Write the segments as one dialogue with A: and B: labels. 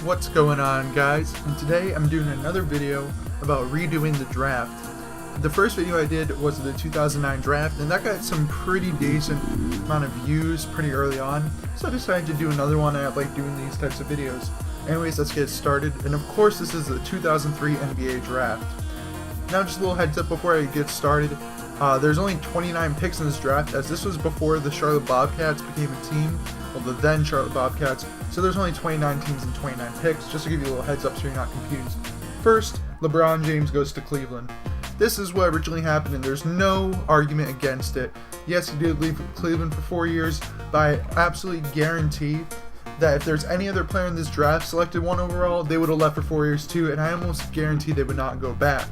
A: What's going on, guys? And today I'm doing another video about redoing the draft. The first video I did was the 2009 draft, and that got some pretty decent amount of views pretty early on, so I decided to do another one. I like doing these types of videos. Anyways, let's get started. And of course, this is the 2003 NBA draft. Now, just a little heads up before I get started. There's only 29 picks in this draft, as this was before the Charlotte Bobcats became a team. Well, the then Charlotte Bobcats. So there's only 29 teams and 29 picks, just to give you a little heads up so you're not confused. First, LeBron James goes to Cleveland. This is what originally happened, and there's no argument against it. Yes, he did leave Cleveland for 4 years, but I absolutely guarantee that if there's any other player in this draft selected 1 overall, they would have left for 4 years too, and I almost guarantee they would not go back.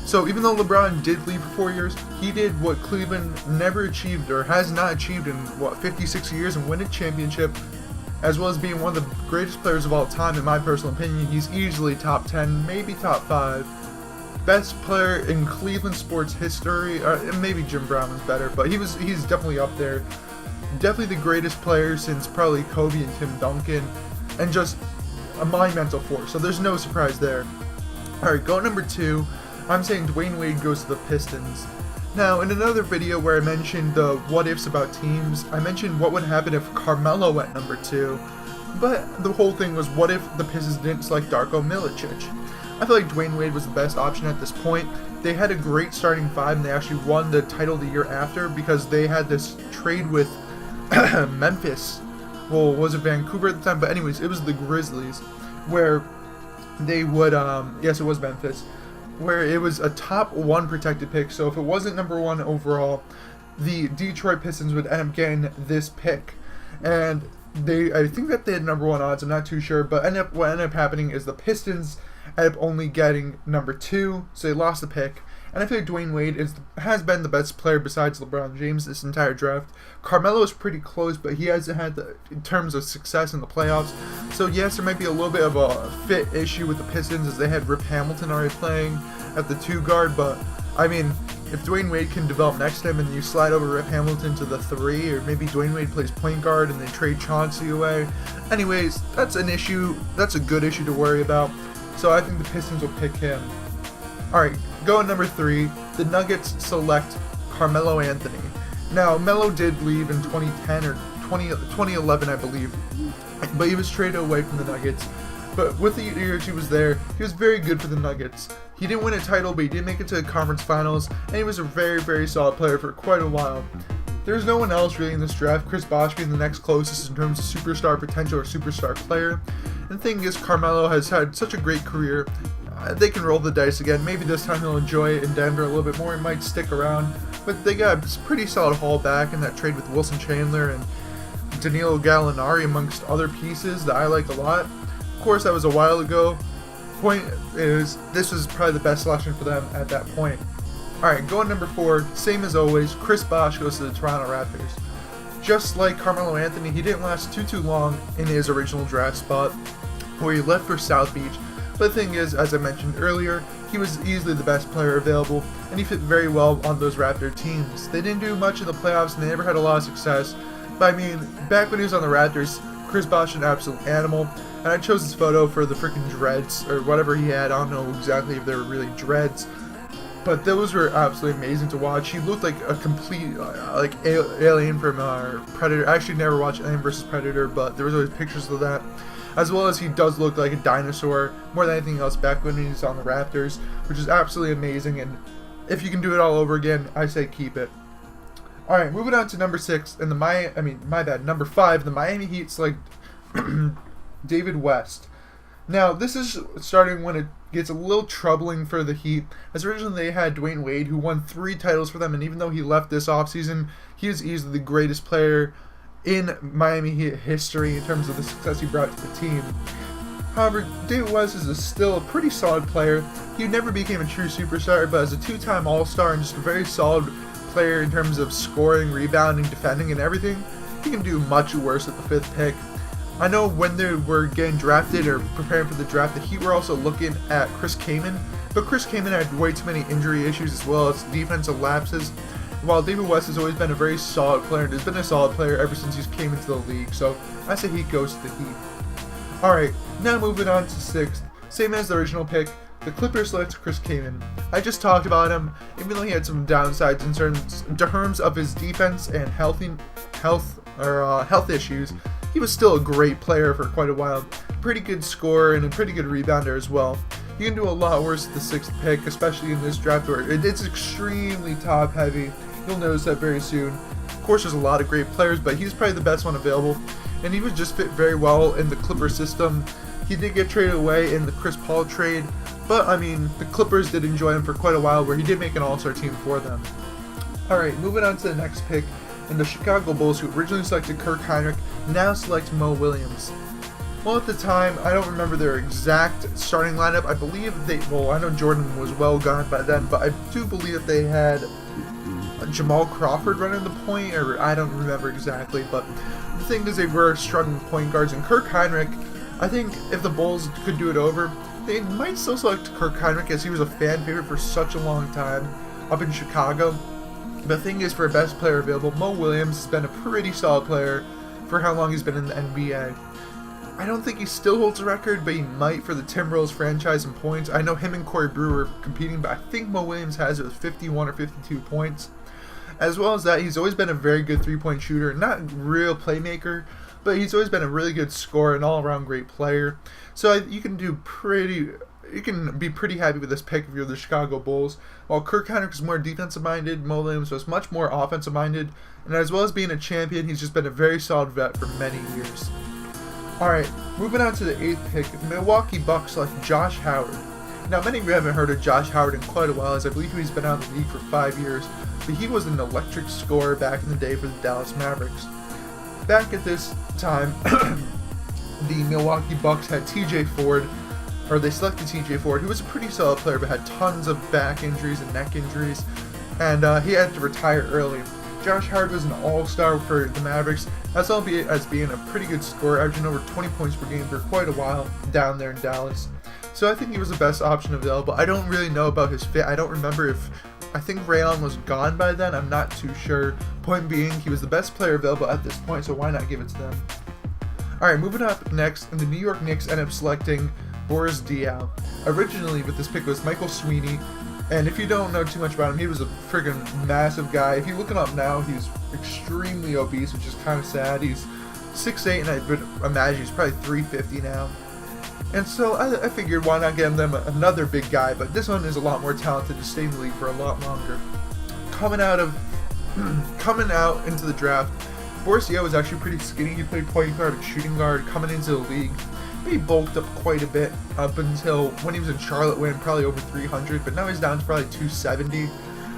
A: So even though LeBron did leave for 4 years, he did what Cleveland never achieved, or has not achieved in, 56 years, and win a championship, as well as being one of the greatest players of all time. In my personal opinion, he's easily top 10, maybe top 5. Best player in Cleveland sports history, or maybe Jim Brown was better, but he's definitely up there. Definitely the greatest player since probably Kobe and Tim Duncan, and just a monumental force, so there's no surprise there. Alright, go number 2. I'm saying Dwayne Wade goes to the Pistons. Now, in another video where I mentioned the what-ifs about teams, I mentioned what would happen if Carmelo went number 2, but the whole thing was, what if the Pistons didn't select Darko Milicic? I feel like Dwayne Wade was the best option at this point. They had a great starting 5, and they actually won the title the year after because they had this trade with Memphis. Well, was it Vancouver at the time? But anyways, it was the Grizzlies, where they would, yes, it was Memphis, where it was a top 1 protected pick. So if it wasn't number 1 overall, the Detroit Pistons would end up getting this pick. And I think that they had number 1 odds, I'm not too sure, but what ended up happening is the Pistons ended up only getting number 2, so they lost the pick. And I feel like Dwayne Wade has been the best player besides LeBron James this entire draft. Carmelo is pretty close, but he hasn't had in terms of success in the playoffs. So yes, there might be a little bit of a fit issue with the Pistons, as they had Rip Hamilton already playing at the 2 guard. But I mean, if Dwayne Wade can develop next to him, and you slide over Rip Hamilton to the 3, or maybe Dwayne Wade plays point guard and they trade Chauncey away. Anyways, that's an issue. That's a good issue to worry about. So I think the Pistons will pick him. Alright, going number 3, the Nuggets select Carmelo Anthony. Now, Melo did leave in 2010 or 2011, I believe, but he was traded away from the Nuggets. But with the years he was there, he was very good for the Nuggets. He didn't win a title, but he did make it to the conference finals, and he was a very, very solid player for quite a while. There's no one else really in this draft, Chris Bosh being the next closest in terms of superstar potential or superstar player. And the thing is, Carmelo has had such a great career. They can roll the dice again. Maybe this time he'll enjoy it in Denver a little bit more. He might stick around. But they got a pretty solid haul back in that trade with Wilson Chandler and Danilo Gallinari, amongst other pieces that I like a lot. Of course, that was a while ago. Point is, this was probably the best selection for them at that point. Alright, going number 4, same as always, Chris Bosh goes to the Toronto Raptors. Just like Carmelo Anthony, he didn't last too long in his original draft spot, where he left for South Beach. But the thing is, as I mentioned earlier, he was easily the best player available, and he fit very well on those Raptor teams. They didn't do much in the playoffs, and they never had a lot of success. But I mean, back when he was on the Raptors, Chris Bosh was an absolute animal, and I chose this photo for the freaking dreads, or whatever he had. I don't know exactly if they were really dreads, but those were absolutely amazing to watch. He looked like a complete alien from Predator. I actually never watched Alien vs. Predator, but there was always pictures of that. As well as he does look like a dinosaur more than anything else back when he's on the Raptors, which is absolutely amazing. And if you can do it all over again, I say keep it. All right, moving on to number 6, and number 5. The Miami Heat select David West. Now, this is starting when it gets a little troubling for the Heat, as originally they had Dwayne Wade, who won 3 titles for them, and even though he left this offseason, he is easily the greatest player in Miami Heat history in terms of the success he brought to the team. However, David West is still a pretty solid player. He never became a true superstar, but as a 2-time All-Star and just a very solid player in terms of scoring, rebounding, defending, and everything, he can do much worse at the 5th pick. I know when they were getting drafted or preparing for the draft, the Heat were also looking at Chris Kaman, but Chris Kaman had way too many injury issues as well as defensive lapses. While David West has always been a very solid player, and has been a solid player ever since he came into the league, so I say he goes to the Heat. Alright, Now moving on to 6th, same as the original pick, the Clippers select Chris Kaman. I just talked about him, even though he had some downsides in terms of his defense and health issues. He was still a great player for quite a while, pretty good scorer and a pretty good rebounder as well. You can do a lot worse at the 6th pick, especially in this draft where it's extremely top heavy. You'll notice that very soon. Of course, there's a lot of great players, but he's probably the best one available, and he would just fit very well in the Clipper system. He did get traded away in the Chris Paul trade, but I mean, the Clippers did enjoy him for quite a while where he did make an all-star team for them. Alright, moving on to the next pick, and the Chicago Bulls, who originally selected Kirk Hinrich, now select Mo Williams. Well, at the time, I don't remember their exact starting lineup. I believe I know Jordan was well gone by then, but I do believe that they had Jamal Crawford running the point, or I don't remember exactly, but the thing is they were struggling point guards, and Kirk Hinrich, I think if the Bulls could do it over, they might still select Kirk Hinrich as he was a fan favorite for such a long time up in Chicago. The thing is, for best player available, Mo Williams has been a pretty solid player for how long he's been in the NBA. I don't think he still holds a record, but he might for the Timberwolves franchise in points. I know him and Corey Brewer are competing, but I think Mo Williams has it with 51 or 52 points. As well as that, he's always been a very good three-point shooter, not a real playmaker, but he's always been a really good scorer and all-around great player. So you can be pretty happy with this pick if you're the Chicago Bulls. While Kirk Hinrich is more defensive-minded, Mo Williams was much more offensive-minded, and as well as being a champion, he's just been a very solid vet for many years. Alright, moving on to the 8th pick, the Milwaukee Bucks select Josh Howard. Now, many of you haven't heard of Josh Howard in quite a while, as I believe he's been out of the league for 5 years, but he was an electric scorer back in the day for the Dallas Mavericks. Back at this time, the Milwaukee Bucks had they selected TJ Ford, who was a pretty solid player, but had tons of back injuries and neck injuries, and he had to retire early. Josh Howard was an all-star for the Mavericks, as well as being a pretty good scorer, averaging over 20 points per game for quite a while down there in Dallas. So I think he was the best option available. I don't really know about his fit. I don't remember I think Ray Allen was gone by then. I'm not too sure. Point being, he was the best player available at this point, so why not give it to them? Alright, moving up next, and the New York Knicks end up selecting Boris Diaw. Originally, with this pick was Michael Sweeney, and if you don't know too much about him, he was a friggin' massive guy. If you look him up now, he's extremely obese, which is kind of sad. He's 6'8", and I would imagine he's probably 350 now. And so I figured why not get them another big guy, but this one is a lot more talented to stay in the league for a lot longer. Coming out into the draft, Boris Diaw was actually pretty skinny. He played point guard and shooting guard coming into the league. He bulked up quite a bit up until when he was in Charlotte, weighing probably over 300, but now he's down to probably 270,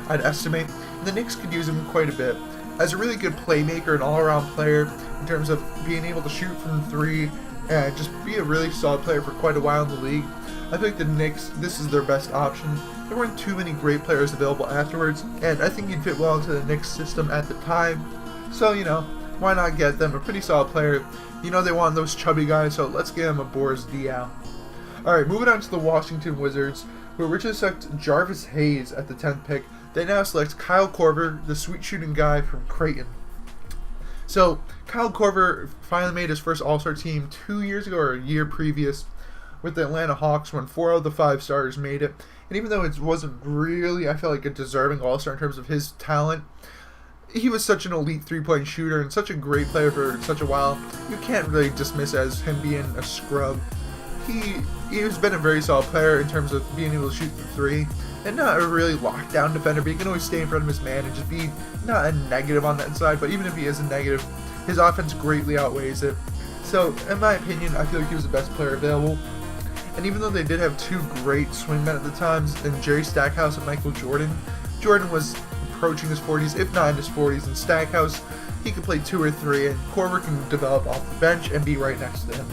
A: I'd estimate. And the Knicks could use him quite a bit as a really good playmaker and all-around player in terms of being able to shoot from three and just be a really solid player for quite a while in the league. I think the Knicks, this is their best option. There weren't too many great players available afterwards, and I think he'd fit well into the Knicks system at the time. So, why not get them a pretty solid player? They want those chubby guys, so let's get him a Boris Diaw. Alright, moving on to the Washington Wizards, who originally selected Jarvis Hayes at the 10th pick. They now select Kyle Korver, the sweet shooting guy from Creighton. So, Kyle Korver finally made his first All-Star team 2 years ago, or a year previous, with the Atlanta Hawks, when 4 out of the 5 starters made it. And even though it wasn't really, I felt like a deserving All-Star in terms of his talent, he was such an elite three-point shooter and such a great player for such a while, you can't really dismiss as him being a scrub. He's been a very solid player in terms of being able to shoot the three, and not a really lockdown defender, but he can always stay in front of his man and just be not a negative on that side, but even if he is a negative, his offense greatly outweighs it. So, in my opinion, I feel like he was the best player available. And even though they did have 2 great swingmen at the times, in Jerry Stackhouse and Michael Jordan, Jordan was approaching his 40s, if not in his 40s, and Stackhouse, he could play 2 or 3, and Korver can develop off the bench and be right next to him.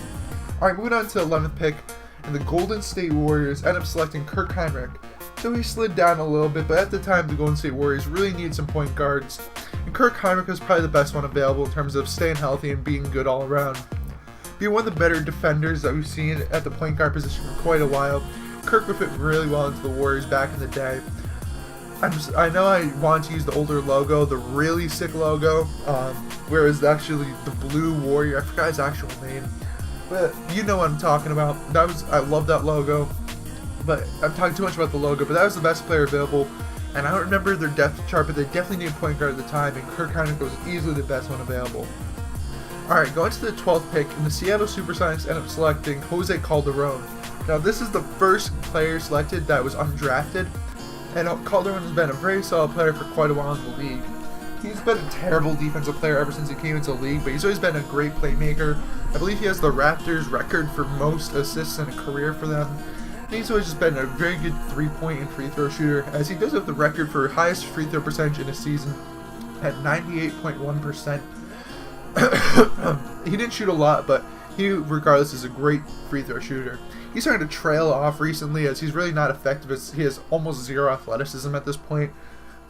A: Alright, moving on to the 11th pick, and the Golden State Warriors end up selecting Kirk Hinrich. So he slid down a little bit, but at the time the Golden State Warriors really needed some point guards, and Kirk Hinrich was probably the best one available in terms of staying healthy and being good all around. Being one of the better defenders that we've seen at the point guard position for quite a while, Kirk would fit really well into the Warriors back in the day. I know I want to use the older logo, the really sick logo, where it's actually the Blue Warrior. I forgot his actual name. But you know what I'm talking about. I love that logo. But I'm talking too much about the logo. But that was the best player available. And I don't remember their depth chart, but they definitely need a point guard at the time. And Kirk was easily the best one available. Alright, going to the 12th pick, and the Seattle Supersonics end up selecting Jose Calderon. Now, this is the first player selected that was undrafted, and Calderon has been a very solid player for quite a while in the league. He's been a terrible defensive player ever since he came into the league, but he's always been a great playmaker. I believe he has the Raptors record for most assists in a career for them. And he's always just been a very good three-point and free throw shooter, as he does have the record for highest free throw percentage in a season at 98.1%. He didn't shoot a lot, but he, regardless, is a great free throw shooter. He's starting to trail off recently, as he's really not effective, as he has almost zero athleticism at this point.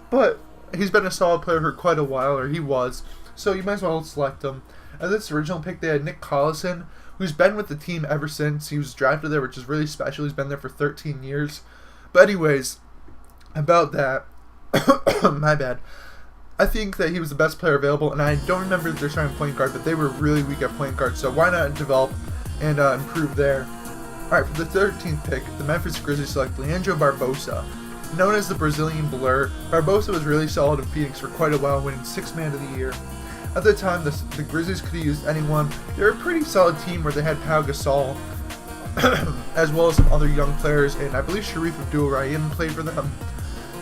A: But he's been a solid player for quite a while, or he was, so you might as well select him. At this original pick, they had Nick Collison, who's been with the team ever since. He was drafted there, which is really special. He's been there for 13 years. But anyways, about that, my bad. I think that he was the best player available, and I don't remember their starting point guard, but they were really weak at point guard, so why not develop and improve there? Alright, for the 13th pick, the Memphis Grizzlies select Leandro Barbosa. Known as the Brazilian Blur, Barbosa was really solid in Phoenix for quite a while, winning 6th Man of the Year. At the time, the Grizzlies could have used anyone. They were a pretty solid team where they had Pau Gasol, as well as some other young players, and I believe Sharif Abdul-Rahim played for them.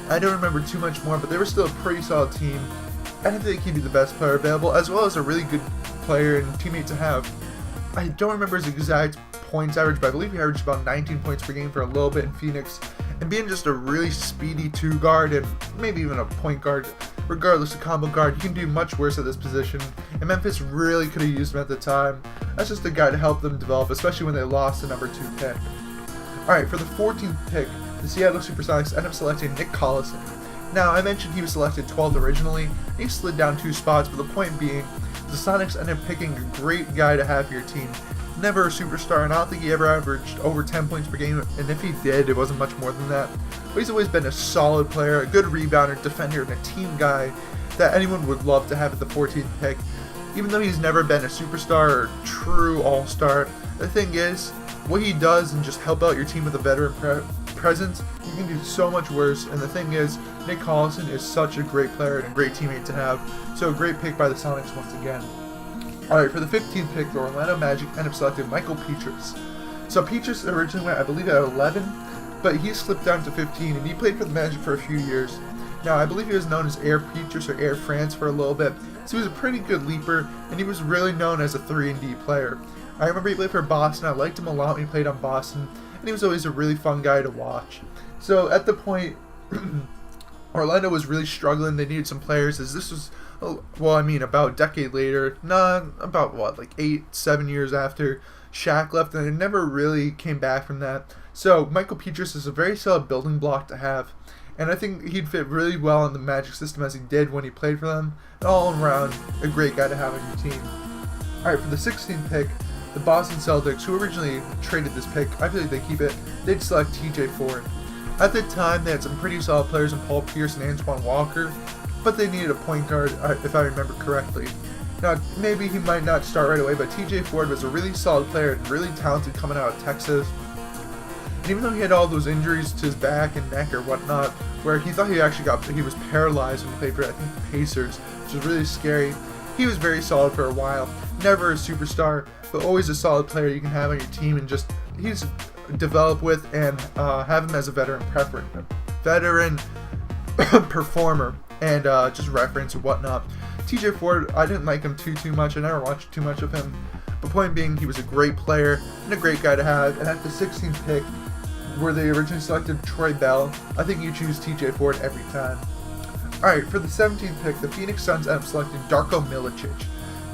A: I don't remember too much more, but they were still a pretty solid team. I think he'd be the best player available, as well as a really good player and teammate to have. I don't remember his exact points average, but I believe he averaged about 19 points per game for a little bit in Phoenix. And being just a really speedy 2-guard and maybe even a point guard, regardless of combo guard, he can do much worse at this position. And Memphis really could have used him at the time. That's just a guy to help them develop, especially when they lost the number 2 pick. Alright, for the 14th pick, the Seattle Supersonics end up selecting Nick Collison. Now, I mentioned he was selected 12th originally, and he slid down 2 spots, but the point being, the Sonics ended up picking a great guy to have for your team. Never a superstar, and I don't think he ever averaged over 10 points per game, and if he did, it wasn't much more than that. But he's always been a solid player, a good rebounder, defender, and a team guy that anyone would love to have at the 14th pick. Even though he's never been a superstar or true all-star, the thing is, what he does and just help out your team with a veteran presence, you can do so much worse. And the thing is, Nick Collison is such a great player and a great teammate to have. So a great pick by the Sonics once again. Alright, for the 15th pick, the Orlando Magic end up selecting Michael Pietrus. So Pietrus originally went, I believe, at 11, but he slipped down to 15, and he played for the Magic for a few years. Now, I believe he was known as Air Pietrus or Air France for a little bit, so he was a pretty good leaper, and he was really known as a 3-and-D player. I remember he played for Boston. I liked him a lot when he played on Boston, and he was always a really fun guy to watch. So at the point, Orlando was really struggling. They needed some players, as this was, well, I mean, about a decade later, about what, like 8-7 years after Shaq left, and it never really came back from that. So Michael Pietrus is a very solid building block to have, and I think he'd fit really well in the Magic system as he did when he played for them. All around, a great guy to have on your team. Alright, for the 16th pick, the Boston Celtics, who originally traded this pick, I feel like they keep it, they'd select TJ Ford. At the time, they had some pretty solid players in Paul Pierce and Antoine Walker, but they needed a point guard, if I remember correctly. Now, maybe he might not start right away, but TJ Ford was a really solid player and really talented coming out of Texas. And even though he had all those injuries to his back and neck or whatnot, where he thought he was paralyzed when he played for, I think, the Pacers, which was really scary, he was very solid for a while. Never a superstar, but always a solid player you can have on your team, and just he's develop with and have him as a veteran performer and just reference and whatnot. TJ Ford, I didn't like him too much. I never watched too much of him. But point being, he was a great player and a great guy to have. And at the 16th pick, where they originally selected Troy Bell, I think you choose TJ Ford every time. Alright, for the 17th pick, the Phoenix Suns end up selecting Darko Milicic.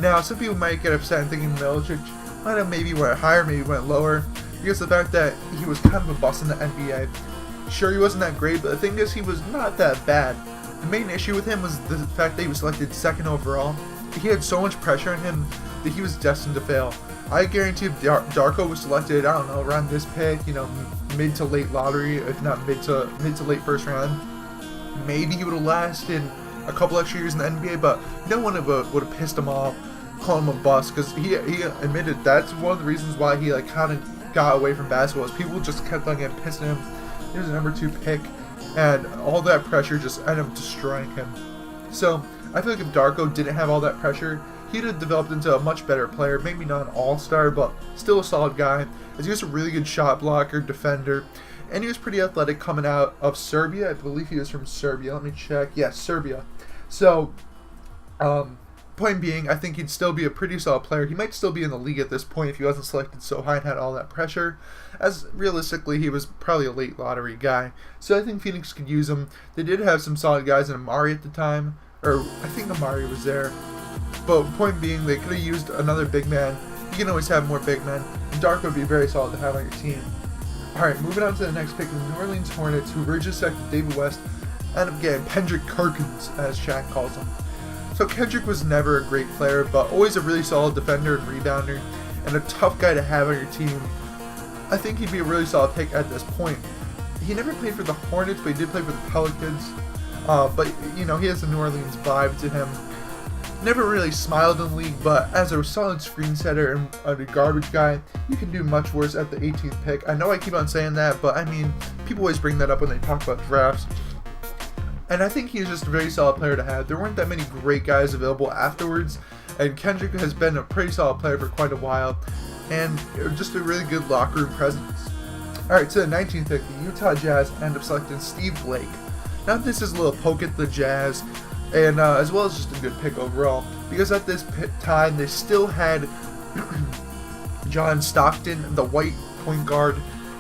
A: Now, some people might get upset and thinking Milicic might have maybe went higher, maybe went lower, because of the fact that he was kind of a bust in the NBA. Sure, he wasn't that great, but the thing is, he was not that bad. The main issue with him was the fact that he was selected 2nd overall. He had so much pressure on him that he was destined to fail. I guarantee if Darko was selected, I don't know, around this pick, mid to late lottery, if not mid to late first round, maybe he would have lasted a couple extra years in the NBA, but no one would have pissed him off call him a bust, because he admitted that's one of the reasons why he like kind of got away from basketball, is people just kept on getting pissed at him. He was a number 2 pick, and all that pressure just ended up destroying him. So I feel like if Darko didn't have all that pressure, he'd have developed into a much better player. Maybe not an all-star, but still a solid guy, as he was a really good shot blocker, defender, and he was pretty athletic coming out of Serbia. I believe he was from Serbia. Let me check. Yeah, Serbia. So, point being, I think he'd still be a pretty solid player. He might still be in the league at this point if he wasn't selected so high and had all that pressure, as realistically he was probably a late lottery guy. So I think Phoenix could use him. They did have some solid guys in Amari at the time, or I think Amari was there. But point being, they could have used another big man. You can always have more big men, and Darko would be very solid to have on your team. Alright, moving on to the next pick, the New Orleans Hornets, who originally selected David West, ended up getting Kendrick Perkins, as Shaq calls him. So Kendrick was never a great player, but always a really solid defender and rebounder, and a tough guy to have on your team. I think he'd be a really solid pick at this point. He never played for the Hornets, but he did play for the Pelicans. But, you know, he has the New Orleans vibe to him. Never really smiled in the league, but as a solid screen setter and a garbage guy, you can do much worse at the 18th pick. I know I keep on saying that, but I mean, people always bring that up when they talk about drafts. And I think he's just a very solid player to have. There weren't that many great guys available afterwards, and Kendrick has been a pretty solid player for quite a while, and just a really good locker room presence. Alright, so the 19th pick, the Utah Jazz end up selecting Steve Blake. Now this is a little poke at the Jazz, and as well as just a good pick overall, because at this time they still had John Stockton, the white point guard.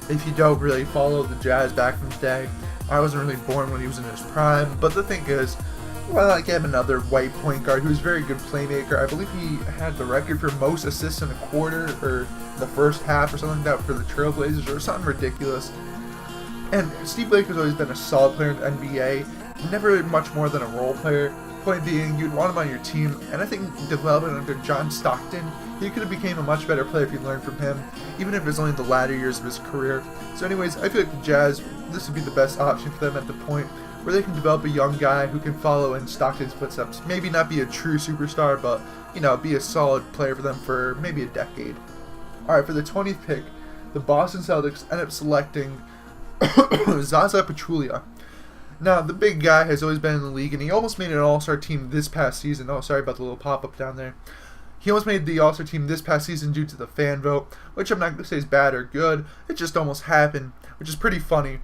A: If you don't really follow the Jazz back in the day, I wasn't really born when he was in his prime, but the thing is, why not get him another white point guard who's a very good playmaker? I believe he had the record for most assists in a quarter, or the first half, or something like that for the Trailblazers, or something ridiculous. And Steve Blake has always been a solid player in the NBA, never much more than a role player. Point being, you'd want him on your team, and I think developing under John Stockton, he could have became a much better player if you learned from him, even if it's only the latter years of his career. So anyways, I feel like the Jazz, this would be the best option for them at the point where they can develop a young guy who can follow in Stockton's footsteps. Maybe not be a true superstar, but, you know, be a solid player for them for maybe a decade. Alright, for the 20th pick, the Boston Celtics end up selecting Zaza Pachulia. Now, the big guy has always been in the league, and he almost made an all-star team this past season. Oh, sorry about the little pop-up down there. He almost made the all-star team this past season due to the fan vote, which I'm not going to say is bad or good. It just almost happened, which is pretty funny.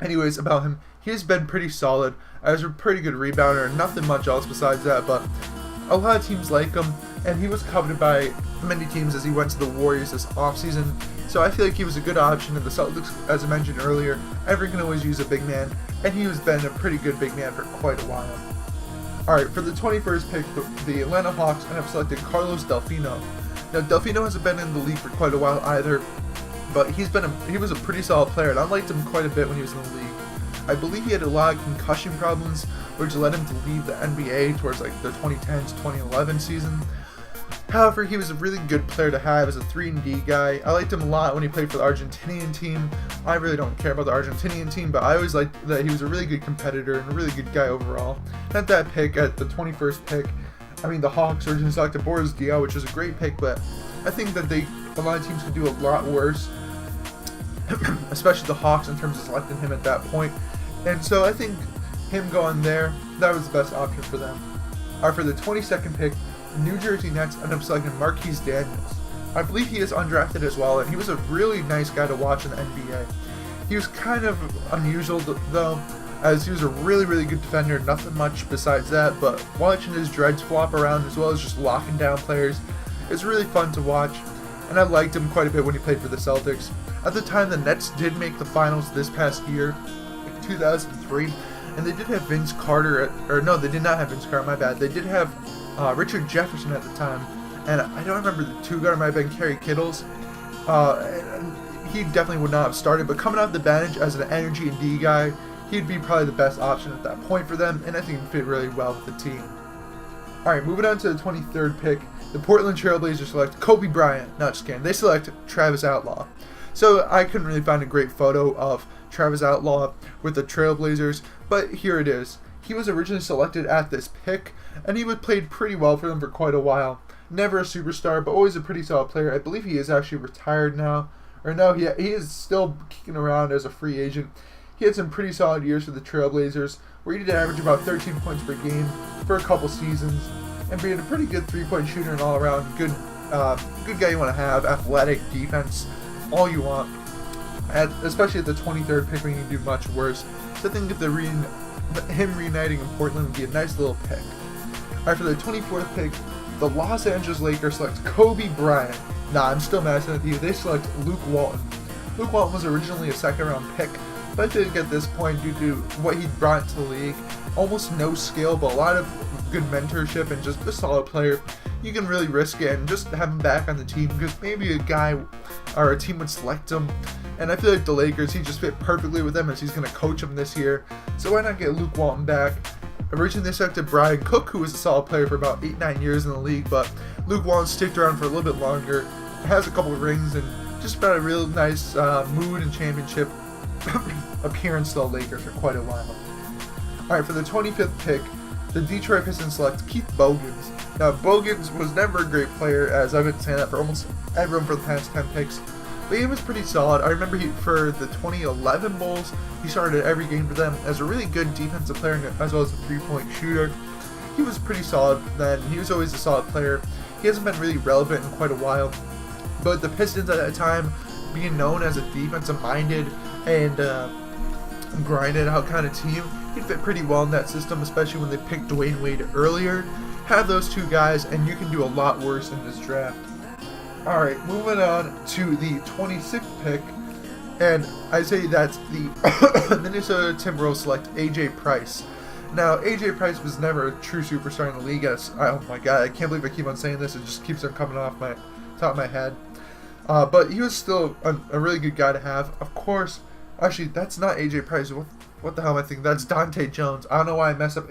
A: Anyways, about him, he has been pretty solid. As a pretty good rebounder, nothing much else besides that, but a lot of teams like him, and he was coveted by many teams as he went to the Warriors this offseason. So I feel like he was a good option, and the Celtics, as I mentioned earlier, everyone can always use a big man, and he has been a pretty good big man for quite a while. Alright, for the 21st pick, the Atlanta Hawks end up selecting Carlos Delfino. Now, Delfino hasn't been in the league for quite a while either, but he was a pretty solid player, and I liked him quite a bit when he was in the league. I believe he had a lot of concussion problems, which led him to leave the NBA towards like the 2010-2011 season. However, he was a really good player to have as a 3-and-D guy. I liked him a lot when he played for the Argentinian team. I really don't care about the Argentinian team, but I always liked that he was a really good competitor and a really good guy overall. At that pick, at the 21st pick, I mean, the Hawks originally selected Boris Diaw, which is a great pick, but I think that a lot of teams could do a lot worse, especially the Hawks in terms of selecting him at that point. And so I think him going there, that was the best option for them. Alright, for the 22nd pick, New Jersey Nets end up selecting Marquis Daniels. I believe he is undrafted as well, and he was a really nice guy to watch in the NBA. He was kind of unusual though, as he was a really, really good defender, nothing much besides that, but watching his dreads flop around as well as just locking down players, it's really fun to watch, and I liked him quite a bit when he played for the Celtics. At the time, the Nets did make the finals this past year, 2003, and they did have Vince Carter, no, they did not have Vince Carter, my bad. They did have Richard Jefferson at the time, and I don't remember the two guard, it might have been Kerry Kittles. He definitely would not have started, but coming off the bench as an energy and D guy, he'd be probably the best option at that point for them, and I think he'd fit really well with the team. Alright, moving on to the 23rd pick, the Portland Trailblazers select Kobe Bryant. Not just kidding, they select Travis Outlaw. So I couldn't really find a great photo of Travis Outlaw with the Trailblazers, but here it is. He was originally selected at this pick, and he played pretty well for them for quite a while. Never a superstar, but always a pretty solid player. I believe he is actually retired now. Or no, he is still kicking around as a free agent. He had some pretty solid years for the Trailblazers, where he did average about 13 points per game for a couple seasons, and being a pretty good three-point shooter and all-around good guy you want to have, athletic, defense, all you want. Especially at the 23rd pick when you can do much worse. So I think that him reuniting in Portland would be a nice little pick. Alright, for the 24th pick, the Los Angeles Lakers select Kobe Bryant. Nah, I'm still messing with you. They select Luke Walton. Luke Walton was originally a second-round pick, but I think at this point, due to what he brought to the league, almost no skill, but a lot of good mentorship and just a solid player, you can really risk it and just have him back on the team because maybe a guy or a team would select him. And I feel like the Lakers, he just fit perfectly with them as he's going to coach them this year. So why not get Luke Walton back? Originally they selected Brian Cook, who was a solid player for about 8-9 years in the league, but Luke Walton sticked around for a little bit longer, has a couple of rings, and just about a real nice mood and championship appearance to the Lakers for quite a while. Alright, for the 25th pick, the Detroit Pistons select Keith Bogans. Now, Bogans was never a great player, as I've been saying that for almost everyone for the past 10 picks, but he was pretty solid. I remember for the 2011 Bulls, he started every game for them as a really good defensive player as well as a three-point shooter. He was pretty solid then. He was always a solid player. He hasn't been really relevant in quite a while, but the Pistons at that time, being known as a defensive-minded and grinded out kind of team, he'd fit pretty well in that system, especially when they picked Dwayne Wade earlier. Have those two guys, and you can do a lot worse in this draft. Alright, moving on to the 26th pick, and I say that's the Minnesota Timberwolves select A.J. Price. Now, A.J. Price was never a true superstar in the league. Oh my god, I can't believe I keep on saying this. It just keeps on coming off my top of my head. But he was still a really good guy to have. Of course, actually, that's not A.J. Price. What the hell am I thinking? That's Dante Jones. I don't know why I messed up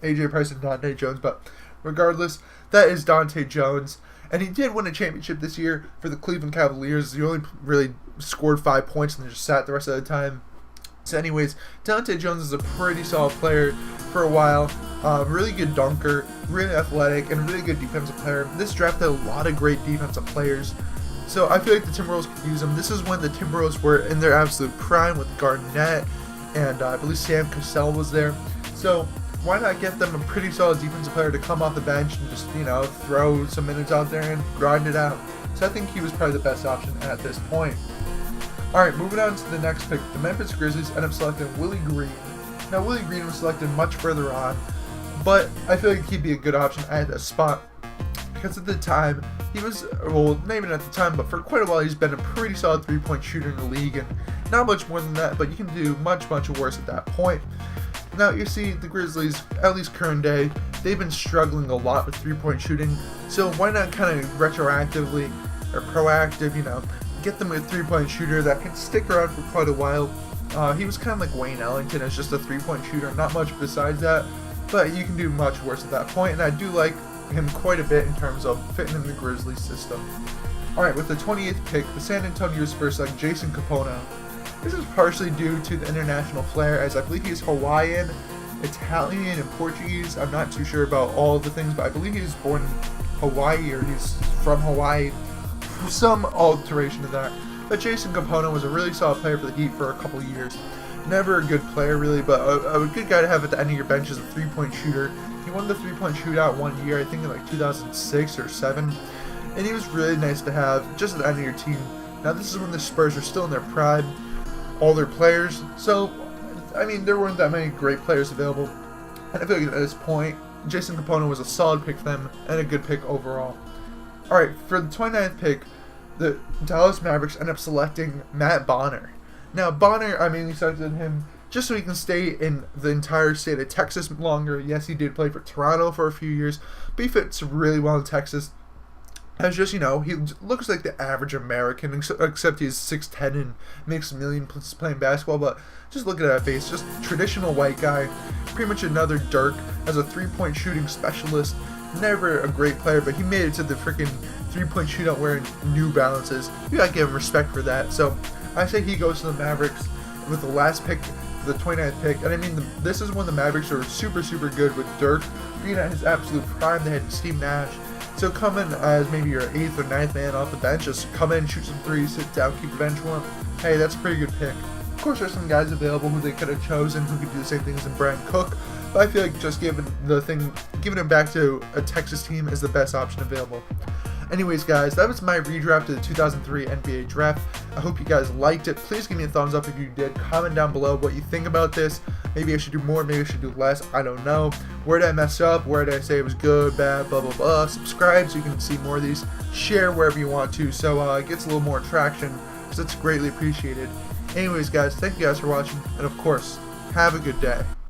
A: A.J. Price and Dante Jones, but regardless, that is Dante Jones. And he did win a championship this year for the Cleveland Cavaliers. He only really scored 5 points and then just sat the rest of the time. So anyways, Dante Jones is a pretty solid player for a while. Really good dunker, really athletic, and really good defensive player. This draft had a lot of great defensive players. So I feel like the Timberwolves could use him. This is when the Timberwolves were in their absolute prime with Garnett, and I believe Sam Cassell was there. So why not get them a pretty solid defensive player to come off the bench and just, throw some minutes out there and grind it out. So I think he was probably the best option at this point. Alright, moving on to the next pick. The Memphis Grizzlies end up selecting Willie Green. Now, Willie Green was selected much further on, but I feel like he'd be a good option at a spot because at the time, he was, well, maybe not at the time, but for quite a while, he's been a pretty solid three-point shooter in the league, and not much more than that, but you can do much worse at that point. Now, you see, the Grizzlies, at least current day, they've been struggling a lot with three-point shooting, so why not kind of retroactively, or proactive, get them a three-point shooter that can stick around for quite a while. He was kind of like Wayne Ellington as just a three-point shooter, not much besides that, but you can do much worse at that point, and I do like him quite a bit in terms of fitting in the Grizzlies system. Alright, with the 28th pick, the San Antonio Spurs select Jason Kapono. This is partially due to the international flair, as I believe he's Hawaiian, Italian, and Portuguese. I'm not too sure about all of the things, but I believe he was born in Hawaii, or he's from Hawaii. Some alteration of that. But Jason Kapono was a really solid player for the Heat for a couple of years. Never a good player, really, but a good guy to have at the end of your bench as a three-point shooter. He won the three-point shootout one year, I think in like 2006 or 7. And he was really nice to have just at the end of your team. Now, this is when the Spurs are still in their prime, all their players. So, I mean, there weren't that many great players available. And I feel like at this point, Jason Kapono was a solid pick for them and a good pick overall. Alright, for the 29th pick, the Dallas Mavericks end up selecting Matt Bonner. Now, Bonner, I mainly selected him just so he can stay in the entire state of Texas longer. Yes, he did play for Toronto for a few years, but he fits really well in Texas. As just, he looks like the average American, except he's 6'10 and makes $1 million playing basketball, but just look at that face, just traditional white guy, pretty much another Dirk as a three-point shooting specialist. Never a great player, but he made it to the freaking three-point shootout wearing New Balances. You gotta give him respect for that. So I say he goes to the Mavericks with the last pick, the 29th pick. And I mean, this is when the Mavericks are super good with Dirk being at his absolute prime. They had Steve Nash, So come in as maybe your 8th or 9th man off the bench, just come in, shoot some threes, sit down, keep the bench warm. Hey, that's a pretty good pick. Of course, there's some guys available who they could have chosen who could do the same thing as Brand Cook, but I feel like just giving him back to a Texas team is the best option available. Anyways, guys, that was my redraft of the 2003 NBA draft. I hope you guys liked it. Please give me a thumbs up if you did. Comment down below what you think about this. Maybe I should do more, maybe I should do less. I don't know. Where did I mess up? Where did I say it was good, bad, blah, blah, blah. Subscribe so you can see more of these. Share wherever you want to so it gets a little more traction, because it's greatly appreciated. Anyways, guys, thank you guys for watching, and of course, have a good day.